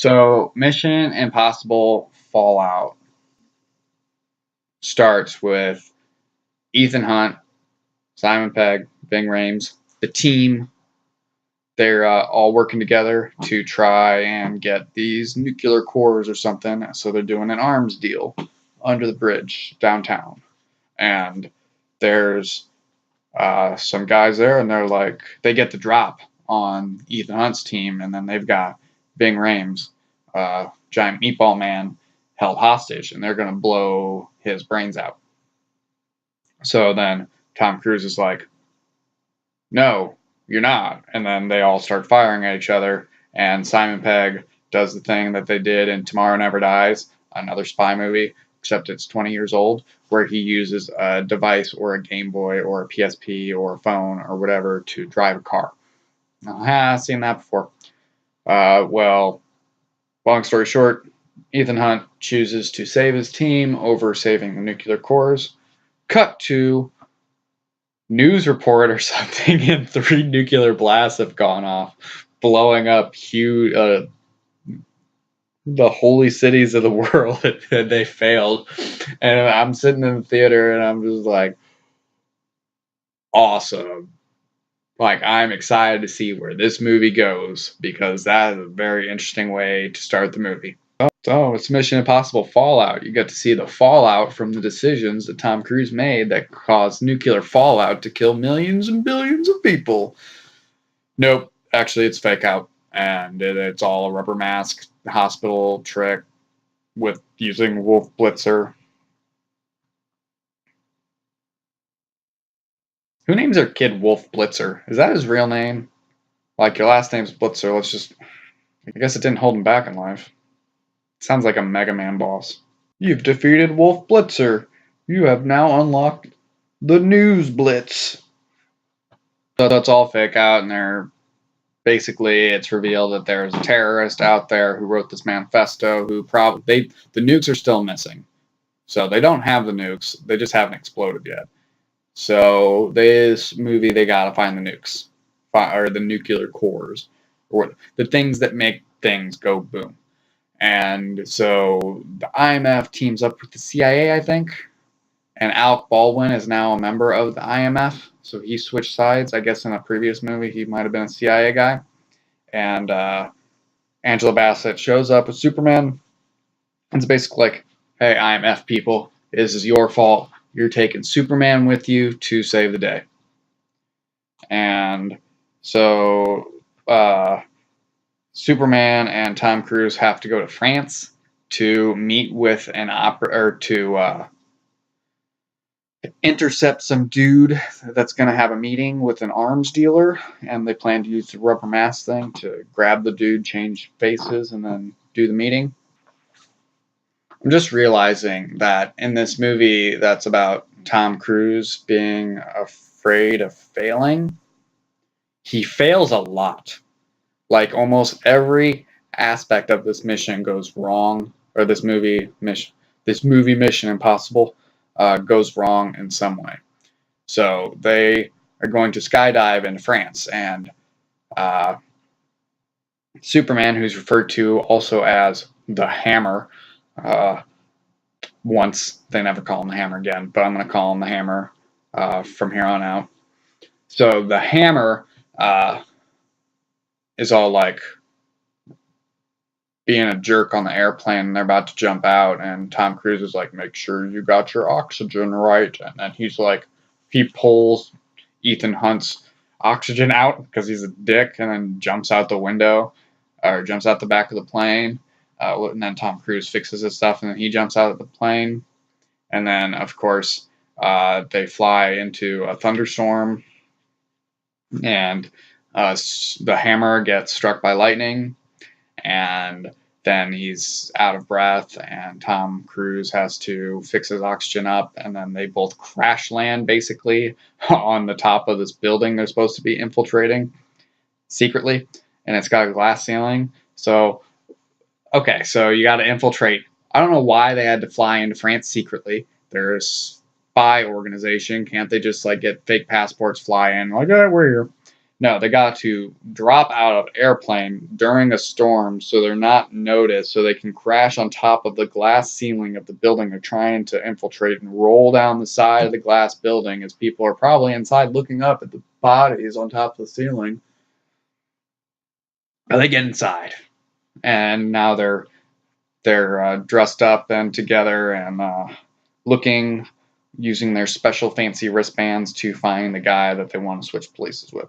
So, Mission Impossible Fallout starts with Ethan Hunt, Simon Pegg, Ving Rhames, the team. They're all working together to try and get these nuclear cores or something. So they're doing an arms deal under the bridge downtown. And there's some guys there, and they're like, they get the drop on Ethan Hunt's team, and then they've got Ving Rhames, giant meatball man, held hostage, and they're going to blow his brains out. So then Tom Cruise is like, no, you're not. And then they all start firing at each other, and Simon Pegg does the thing that they did in Tomorrow Never Dies, another spy movie, except it's 20 years old, where he uses a device or a Game Boy or a PSP or a phone or whatever to drive a car. I've seen that before. Well, long story short, Ethan Hunt chooses to save his team over saving the nuclear cores. Cut to news report or something, and 3 nuclear blasts have gone off, blowing up huge, the holy cities of the world, and they failed. And I'm sitting in the theater, and I'm just like, awesome. Like, I'm excited to see where this movie goes, because that is a very interesting way to start the movie. So it's Mission Impossible Fallout. You get to see the fallout from the decisions that Tom Cruise made that caused nuclear fallout to kill millions and billions of people. Nope, actually it's fake out, and it's all a rubber mask hospital trick with using Wolf Blitzer. Who names their kid Wolf Blitzer? Is that his real name? Like, your last name's Blitzer, let's just... I guess it didn't hold him back in life. Sounds like a Mega Man boss. You've defeated Wolf Blitzer. You have now unlocked the News Blitz. So that's all fake out, and they're basically, it's revealed that there's a terrorist out there who wrote this manifesto who probably, the nukes are still missing. So they don't have the nukes, they just haven't exploded yet. So this movie, they gotta find the nukes, or the nuclear cores, or the things that make things go boom. And so the IMF teams up with the CIA, I think. And Alec Baldwin is now a member of the IMF. So he switched sides. I guess in a previous movie, he might have been a CIA guy. And Angela Bassett shows up with Superman. It's basically like, hey, IMF people, this is your fault. You're taking Superman with you to save the day. And so... Superman and Tom Cruise have to go to France to meet with an to intercept some dude that's going to have a meeting with an arms dealer, and they plan to use the rubber mask thing to grab the dude, change faces, and then do the meeting. I'm just realizing that in this movie that's about Tom Cruise being afraid of failing, he fails a lot. Like, almost every aspect of this mission goes wrong, or this movie Mission Impossible goes wrong in some way. So they are going to skydive in France, and Superman, who's referred to also as the Hammer, once they never call him the Hammer again, but I'm going to call him the Hammer from here on out. So the Hammer is all like being a jerk on the airplane, and they're about to jump out, and Tom Cruise is like, make sure you got your oxygen right. And then he's like, he pulls Ethan Hunt's oxygen out because he's a dick, and then jumps out the window, or jumps out the back of the plane. And then Tom Cruise fixes his stuff, and then he jumps out of the plane. And then, of course, they fly into a thunderstorm, and the Hammer gets struck by lightning, and then he's out of breath, and Tom Cruise has to fix his oxygen up, and then they both crash land, basically, on the top of this building they're supposed to be infiltrating secretly, and it's got a glass ceiling. So, okay, so you got to infiltrate. I don't know why they had to fly into France secretly. They're a spy organization. Can't they just, like, get fake passports, fly in, like, we're here? No, they got to drop out of airplane during a storm so they're not noticed, so they can crash on top of the glass ceiling of the building they're trying to infiltrate and roll down the side of the glass building as people are probably inside looking up at the bodies on top of the ceiling. But they get inside, and now they're dressed up and together and looking, using their special fancy wristbands to find the guy that they want to switch places with.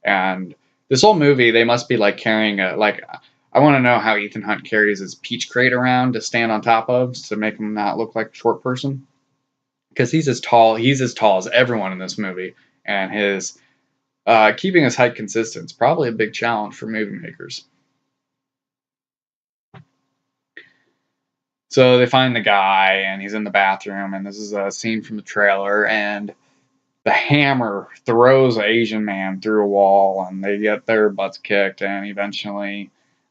And this whole movie, they must be like carrying a like. I want to know how Ethan Hunt carries his peach crate around to stand on top of to make him not look like a short person, because he's as tall. He's as tall as everyone in this movie, and his keeping his height consistent is probably a big challenge for movie makers. So they find the guy, and he's in the bathroom, and this is a scene from the trailer, and the hammer throws an Asian man through a wall, and they get their butts kicked, and eventually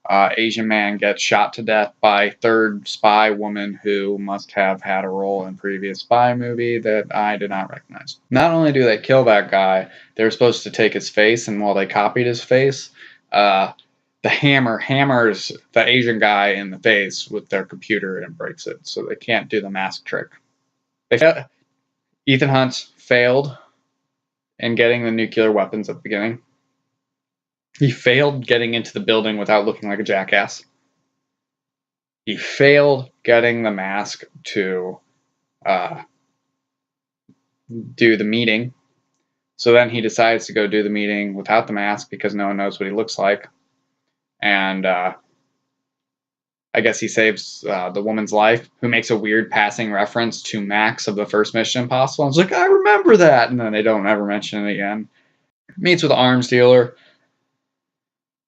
Asian man gets shot to death by third spy woman who must have had a role in previous spy movie that I did not recognize. Not only do they kill that guy, they were supposed to take his face, and while they copied his face, the hammer hammers the Asian guy in the face with their computer and breaks it, so they can't do the mask trick. Ethan Hunt failed in getting the nuclear weapons at the beginning. He failed getting into the building without looking like a jackass. He failed getting the mask to do the meeting. So then he decides to go do the meeting without the mask because no one knows what he looks like. And I guess he saves the woman's life, who makes a weird passing reference to Max of the first Mission Impossible. And it's like, I remember that. And then they don't ever mention it again. Meets with an arms dealer,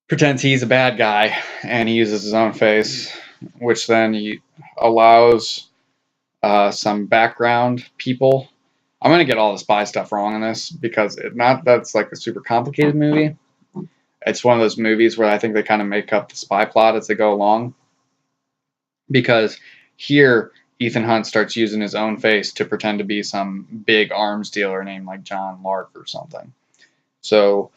pretends he's a bad guy, and he uses his own face, which then he allows some background people. I'm going to get all the spy stuff wrong in this because that's like a super complicated movie. It's one of those movies where I think they kind of make up the spy plot as they go along. Because here, Ethan Hunt starts using his own face to pretend to be some big arms dealer named like John Lark or something. So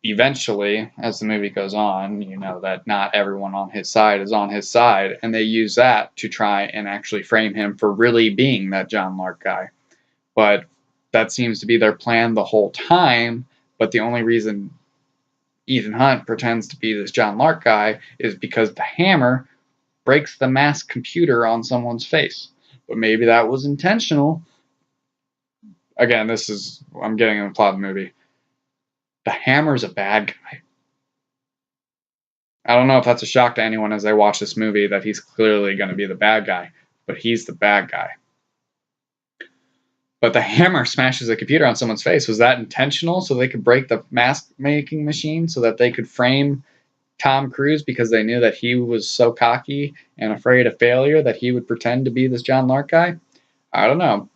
eventually, as the movie goes on, you know that not everyone on his side is on his side, and they use that to try and actually frame him for really being that John Lark guy. But that seems to be their plan the whole time, but the only reason Ethan Hunt pretends to be this John Lark guy is because the hammer breaks the mask computer on someone's face. But maybe that was intentional. Again, I'm getting in the plot of the movie. The hammer's a bad guy. I don't know if that's a shock to anyone as they watch this movie that he's clearly going to be the bad guy, but he's the bad guy. But the hammer smashes a computer on someone's face. Was that intentional so they could break the mask making machine so that they could frame Tom Cruise because they knew that he was so cocky and afraid of failure that he would pretend to be this John Lark guy? I don't know.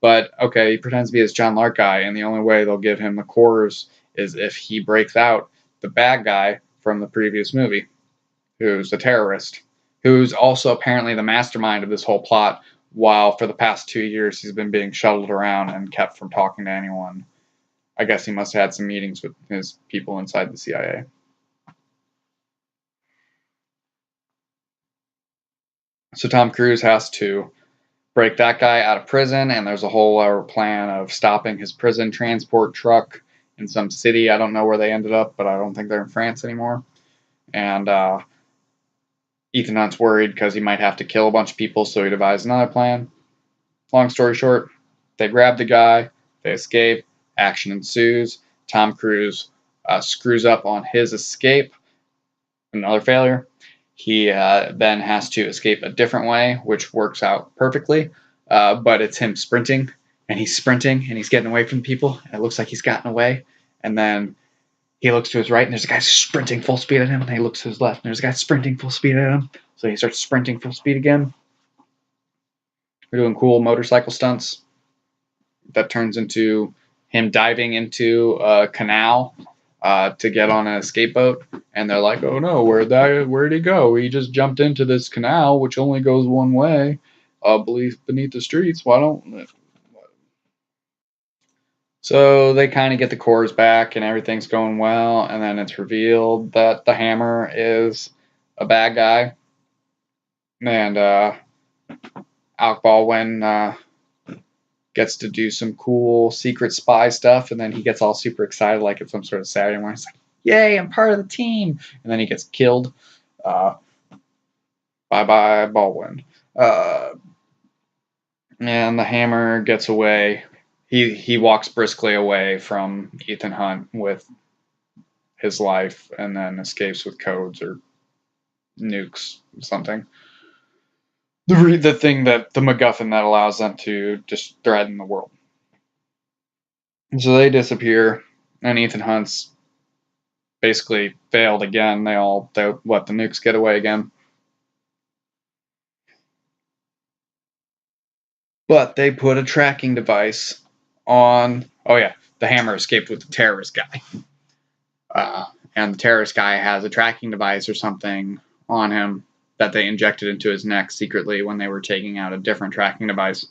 But okay, he pretends to be this John Lark guy, and the only way they'll give him the quarters is if he breaks out the bad guy from the previous movie, who's a terrorist, who's also apparently the mastermind of this whole plot, while for the past 2 years he's been being shuttled around and kept from talking to anyone. I guess he must have had some meetings with his people inside the CIA. So Tom Cruise has to break that guy out of prison, and there's a whole plan of stopping his prison transport truck in some city. I don't know where they ended up, but I don't think they're in France anymore. And Ethan Hunt's worried because he might have to kill a bunch of people, so he devised another plan. Long story short, they grab the guy, they escape, action ensues. Tom Cruise screws up on his escape, another failure. He then has to escape a different way, which works out perfectly, but it's him sprinting, and he's getting away from people, and it looks like he's gotten away, and then he looks to his right, and there's a guy sprinting full speed at him, and he looks to his left, and there's a guy sprinting full speed at him, so he starts sprinting full speed again. We're doing cool motorcycle stunts. That turns into him diving into a canal to get on a escape boat, and they're like, "Oh no, where'd he go? He just jumped into this canal, which only goes one way, beneath the streets. Why don't?" So they kind of get the cores back and everything's going well, and then it's revealed that the Hammer is a bad guy, and Alec Baldwin gets to do some cool secret spy stuff, and then he gets all super excited like it's some sort of Saturday morning. He's like, "Yay, I'm part of the team!" And then he gets killed. Bye bye Baldwin. Uh, and the Hammer gets away. He walks briskly away from Ethan Hunt with his life, and then escapes with codes or nukes or something. The thing that the MacGuffin that allows them to just threaten the world. So they disappear, and Ethan Hunt's basically failed again. They let the nukes get away again. But they put a tracking device on. Oh yeah, the Hammer escaped with the terrorist guy. And the terrorist guy has a tracking device or something on him that they injected into his neck secretly when they were taking out a different tracking device.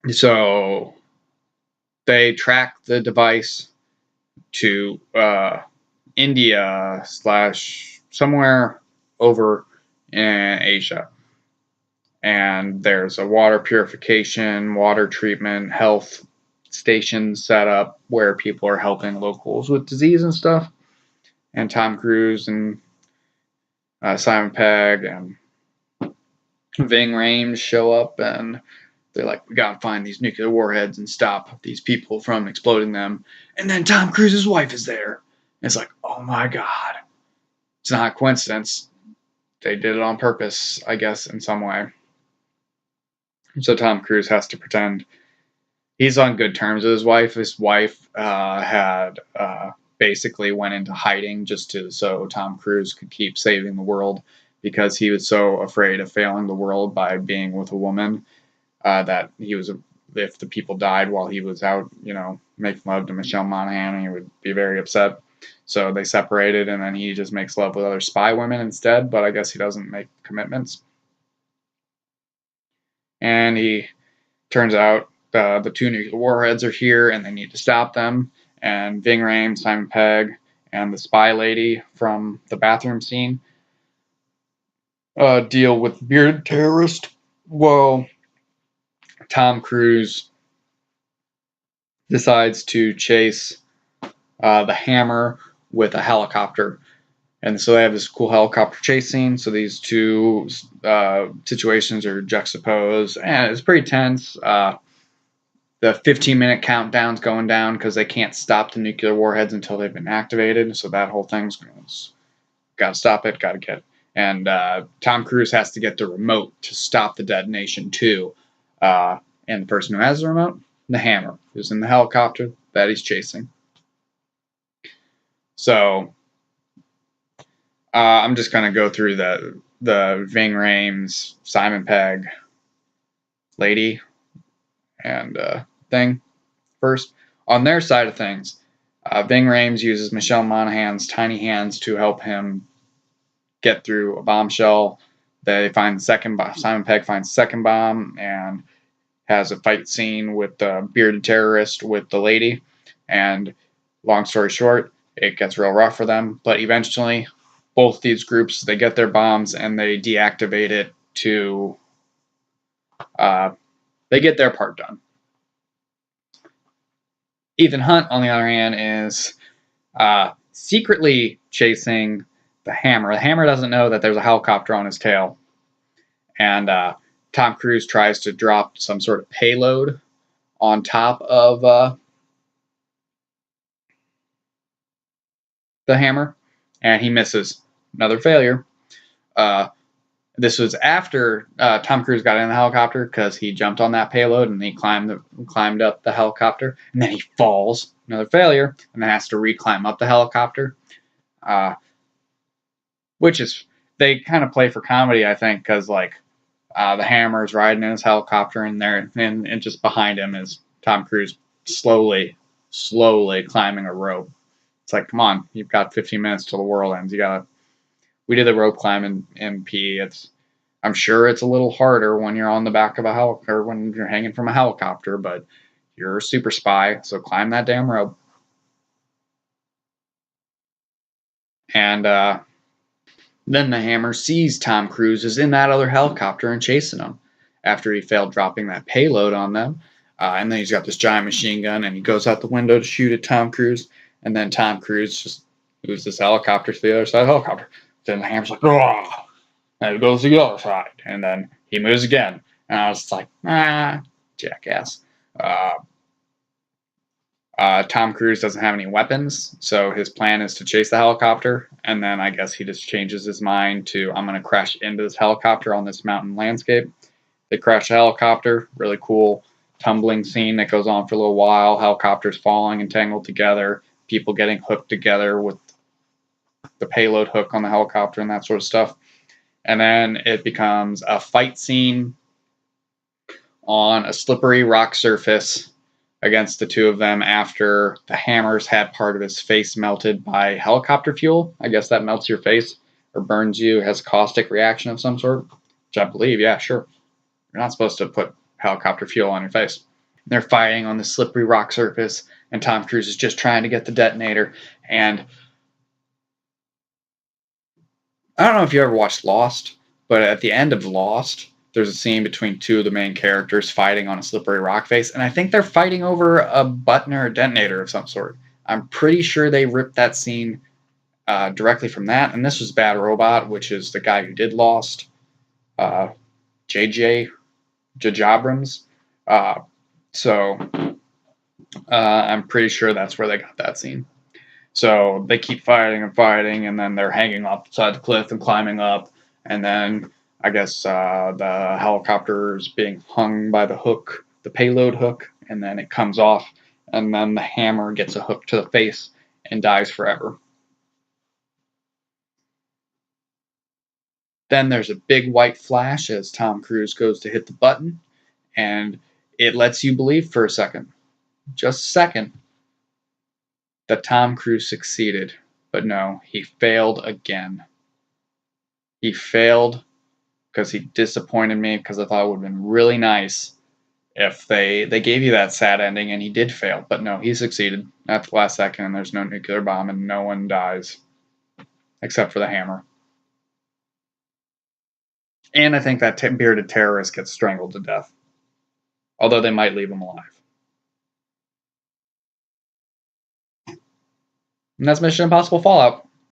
So they track the device to India / somewhere over in Asia. And there's a water purification, water treatment, health station set up where people are helping locals with disease and stuff. And Tom Cruise and Simon Pegg and Ving Rhames show up, and they're like, "We gotta find these nuclear warheads and stop these people from exploding them." And then Tom Cruise's wife is there. And it's like, oh my god. It's not a coincidence. They did it on purpose, I guess, in some way. So Tom Cruise has to pretend he's on good terms with his wife. His wife had basically went into hiding so Tom Cruise could keep saving the world, because he was so afraid of failing the world by being with a woman that if the people died while he was out, making love to Michelle Monaghan, he would be very upset. So they separated, and then he just makes love with other spy women instead, but I guess he doesn't make commitments. And he turns out the two nuclear warheads are here, and they need to stop them. And Ving Rhames, Simon Pegg, and the spy lady from the bathroom scene deal with bearded terrorist. Well, Tom Cruise decides to chase the Hammer with a helicopter. And so they have this cool helicopter chase scene. So these two situations are juxtaposed, and it's pretty tense. The 15-minute countdown's going down because they can't stop the nuclear warheads until they've been activated. So that whole thing's got to stop it, got to get. And Tom Cruise has to get the remote to stop the detonation too. And the person who has the remote, the Hammer, who's in the helicopter that he's chasing. So I'm just gonna go through the Ving Rhames, Simon Pegg, lady, and thing first. On their side of things, Ving Rhames uses Michelle Monaghan's tiny hands to help him get through a bombshell. They find the second bomb. Simon Pegg finds the second bomb and has a fight scene with the bearded terrorist with the lady. And long story short, it gets real rough for them. But eventually, both these groups, they get their bombs and they deactivate it to... they get their part done. Ethan Hunt, on the other hand, is secretly chasing the Hammer. The Hammer doesn't know that there's a helicopter on his tail. And Tom Cruise tries to drop some sort of payload on top of the Hammer, and he misses. Another failure. This was after Tom Cruise got in the helicopter, because he jumped on that payload and he climbed up the helicopter, and then he falls. Another failure, and then has to re-climb up the helicopter. Which is, they kind of play for comedy, I think, because the Hammer's riding in his helicopter, and just behind him is Tom Cruise slowly climbing a rope. It's like, come on, you've got 15 minutes till the world ends. We did the rope climb in PE. I'm sure it's a little harder when you're on the back of a helicopter, or when you're hanging from a helicopter, but you're a super spy, so climb that damn rope. And then the Hammer sees Tom Cruise is in that other helicopter and chasing him after he failed dropping that payload on them. And then he's got this giant machine gun and he goes out the window to shoot at Tom Cruise. And then Tom Cruise just moves this helicopter to the other side of the helicopter. Then the Hammer's like, oh, and it goes to the other side. And then he moves again. And I was just like, jackass. Tom Cruise doesn't have any weapons, so his plan is to chase the helicopter, and then I guess he just changes his mind to, I'm going to crash into this helicopter on this mountain landscape. They crash the helicopter, really cool tumbling scene that goes on for a little while, helicopters falling and tangled together, people getting hooked together with the payload hook on the helicopter and that sort of stuff. And then it becomes a fight scene on a slippery rock surface against the two of them after the Hammer's had part of his face melted by helicopter fuel. I guess that melts your face or burns you, has a caustic reaction of some sort, which I believe, yeah, sure. You're not supposed to put helicopter fuel on your face. They're fighting on the slippery rock surface, and Tom Cruise is just trying to get the detonator. And I don't know if you ever watched Lost, but at the end of Lost, there's a scene between two of the main characters fighting on a slippery rock face, and I think they're fighting over a button or a detonator of some sort. I'm pretty sure they ripped that scene directly from that, and this was Bad Robot, which is the guy who did Lost, J.J. Abrams. So I'm pretty sure that's where they got that scene. So they keep fighting and fighting, and then they're hanging off the side of the cliff and climbing up, and then I guess the helicopter is being hung by the hook, the payload hook, and then it comes off, and then the Hammer gets a hook to the face and dies forever. Then there's a big white flash as Tom Cruise goes to hit the button, and it lets you believe for a second, just a second, that Tom Cruise succeeded. But no, he failed again. He failed because he disappointed me, because I thought it would have been really nice if they gave you that sad ending and he did fail. But no, he succeeded at the last second, and there's no nuclear bomb and no one dies except for the Hammer. And I think that bearded terrorist gets strangled to death, although they might leave him alive. And that's Mission Impossible Fallout.